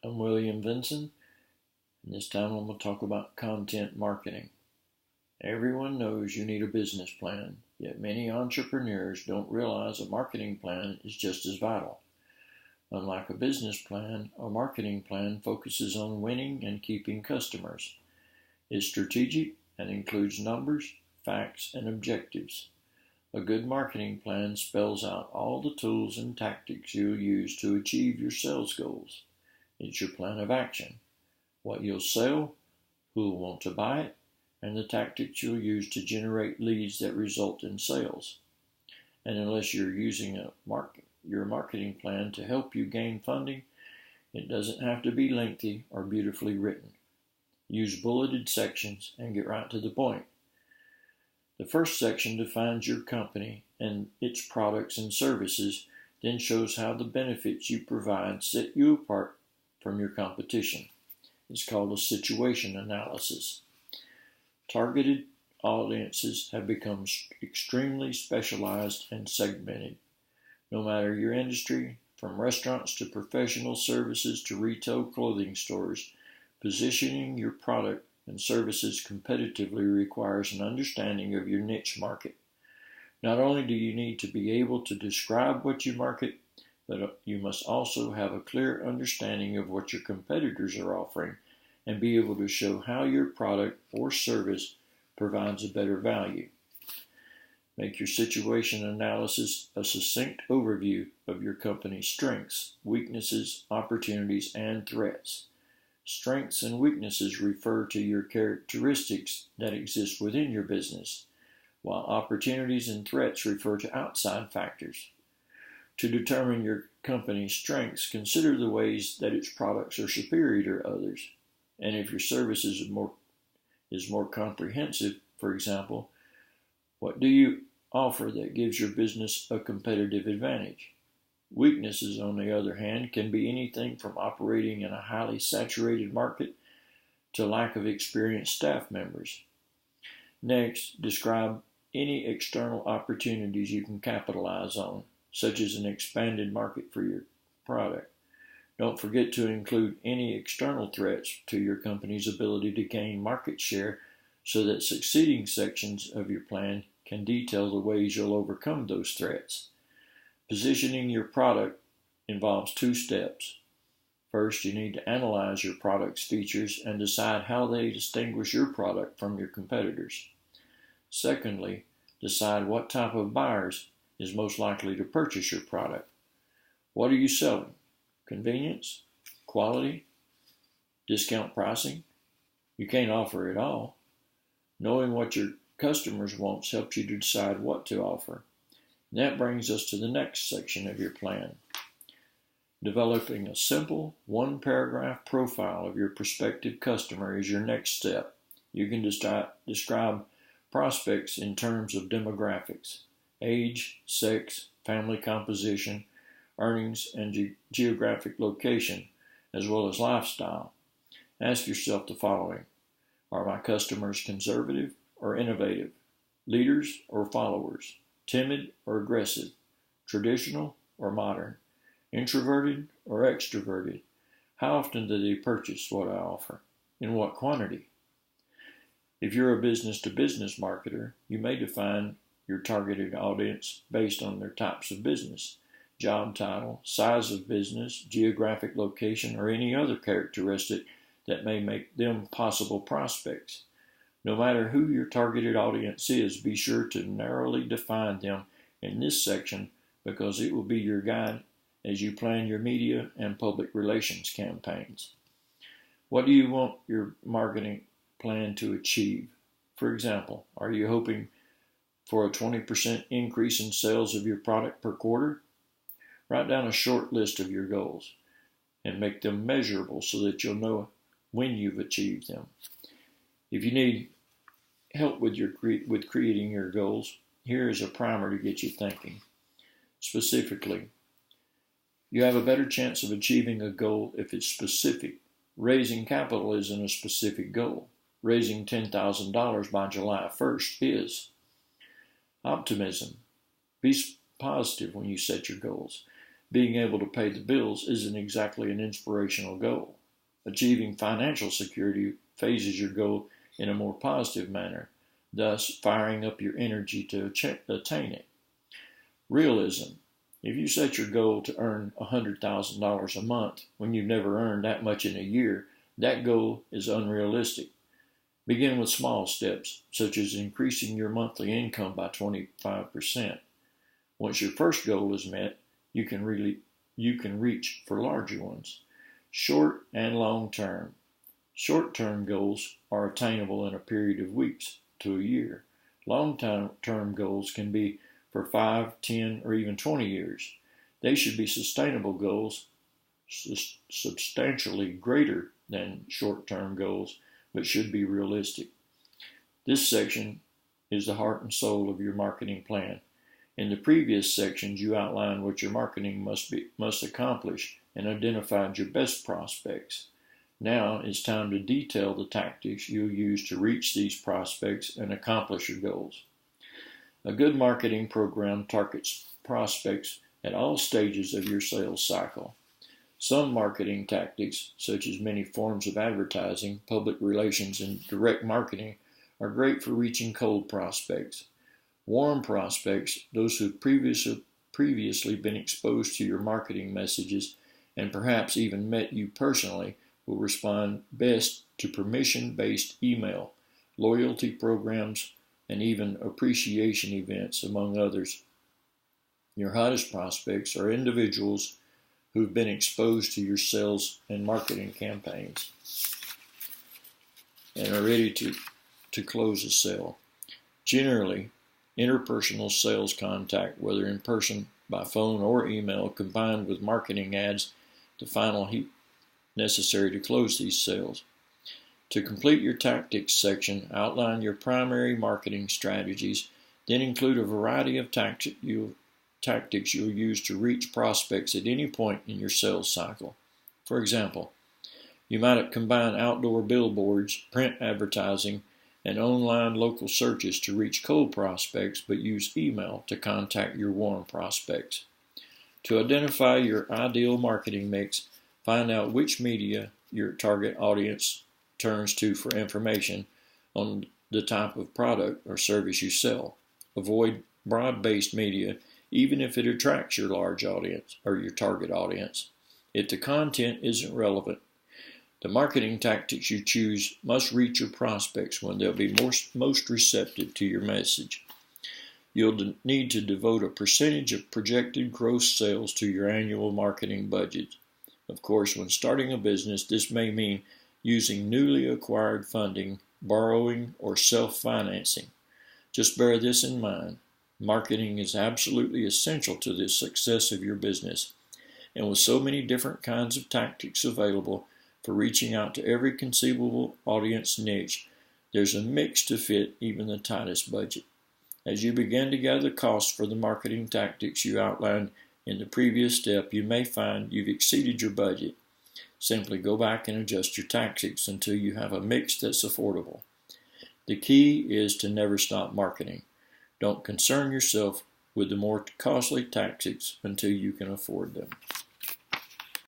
I'm William Vinson, and this time I'm going to talk about content marketing. Everyone knows you need a business plan, yet many entrepreneurs don't realize a marketing plan is just as vital. Unlike a business plan, a marketing plan focuses on winning and keeping customers. It's strategic and includes numbers, facts, and objectives. A good marketing plan spells out all the tools and tactics you'll use to achieve your sales goals. It's your plan of action, what you'll sell, who will want to buy it, and the tactics you'll use to generate leads that result in sales. And unless you're using your marketing plan to help you gain funding, it doesn't have to be lengthy or beautifully written. Use bulleted sections and get right to the point. The first section defines your company and its products and services, then shows how the benefits you provide set you apart from your competition. It's called a situation analysis. Targeted audiences have become extremely specialized and segmented. No matter your industry, from restaurants to professional services to retail clothing stores, positioning your product and services competitively requires an understanding of your niche market. Not only do you need to be able to describe what you market, but you must also have a clear understanding of what your competitors are offering and be able to show how your product or service provides a better value. Make your situation analysis a succinct overview of your company's strengths, weaknesses, opportunities, and threats. Strengths and weaknesses refer to your characteristics that exist within your business, while opportunities and threats refer to outside factors. To determine your company's strengths, consider the ways that its products are superior to others. And if your service is more comprehensive, for example, what do you offer that gives your business a competitive advantage? Weaknesses, on the other hand, can be anything from operating in a highly saturated market to lack of experienced staff members. Next, describe any external opportunities you can capitalize on, such as an expanded market for your product. Don't forget to include any external threats to your company's ability to gain market share so that succeeding sections of your plan can detail the ways you'll overcome those threats. Positioning your product involves two steps. First, you need to analyze your product's features and decide how they distinguish your product from your competitors. Secondly, decide what type of buyers is most likely to purchase your product. What are you selling? Convenience? Quality? Discount pricing? You can't offer it all. Knowing what your customers want helps you to decide what to offer. And that brings us to the next section of your plan. Developing a simple one-paragraph profile of your prospective customer is your next step. You can describe prospects in terms of demographics, age, sex, family composition, earnings, and geographic location, as well as lifestyle. Ask yourself the following. Are my customers conservative or innovative? Leaders or followers? Timid or aggressive? Traditional or modern? Introverted or extroverted? How often do they purchase what I offer? In what quantity? If you're a business-to-business marketer, you may define your targeted audience based on their types of business, job title, size of business, geographic location, or any other characteristic that may make them possible prospects. No matter who your targeted audience is, be sure to narrowly define them in this section because it will be your guide as you plan your media and public relations campaigns. What do you want your marketing plan to achieve? For example, are you hoping for a 20% increase in sales of your product per quarter? Write down a short list of your goals and make them measurable so that you'll know when you've achieved them. If you need help with creating your goals, here is a primer to get you thinking. Specifically, you have a better chance of achieving a goal if it's specific. Raising capital isn't a specific goal. Raising $10,000 by July 1st is. Optimism. Be positive when you set your goals. being able to pay the bills isn't exactly an inspirational goal. Achieving financial security phases your goal in a more positive manner, thus firing up your energy to attain it. Realism. If you set your goal to earn $100,000 a month when you've never earned that much in a year, that goal is unrealistic. Begin with small steps, such as increasing your monthly income by 25%. Once your first goal is met, you can reach for larger ones. Short and long term. Short-term goals are attainable in a period of weeks to a year. Long-term goals can be for 5, 10, or even 20 years. They should be sustainable goals, substantially greater than short-term goals, but should be realistic. This section is the heart and soul of your marketing plan. In the previous sections, you outlined what your marketing must accomplish and identified your best prospects. Now it's time to detail the tactics you'll use to reach these prospects and accomplish your goals. A good marketing program targets prospects at all stages of your sales cycle. Some marketing tactics, such as many forms of advertising, public relations, and direct marketing, are great for reaching cold prospects. Warm prospects, those who've previously been exposed to your marketing messages and perhaps even met you personally, will respond best to permission-based email, loyalty programs, and even appreciation events, among others. Your hottest prospects are individuals who've been exposed to your sales and marketing campaigns and are ready to close a sale. Generally, interpersonal sales contact, whether in person, by phone, or email, combined with marketing ads, the final heat necessary to close these sales. To complete your tactics section, outline your primary marketing strategies, then include a variety of tactics you'll use to reach prospects at any point in your sales cycle. For example, you might combine outdoor billboards, print advertising, and online local searches to reach cold prospects, but use email to contact your warm prospects. To identify your ideal marketing mix, find out which media your target audience turns to for information on the type of product or service you sell. Avoid broad-based media, even if it attracts your large audience or your target audience. If the content isn't relevant, the marketing tactics you choose must reach your prospects when they'll be most receptive to your message. You'll need to devote a percentage of projected gross sales to your annual marketing budget. Of course, when starting a business, this may mean using newly acquired funding, borrowing, or self-financing. Just bear this in mind. Marketing is absolutely essential to the success of your business. And with so many different kinds of tactics available for reaching out to every conceivable audience niche, there's a mix to fit even the tightest budget. As you begin to gather costs for the marketing tactics you outlined in the previous step, you may find you've exceeded your budget. Simply go back and adjust your tactics until you have a mix that's affordable. The key is to never stop marketing. Don't concern yourself with the more costly tactics until you can afford them.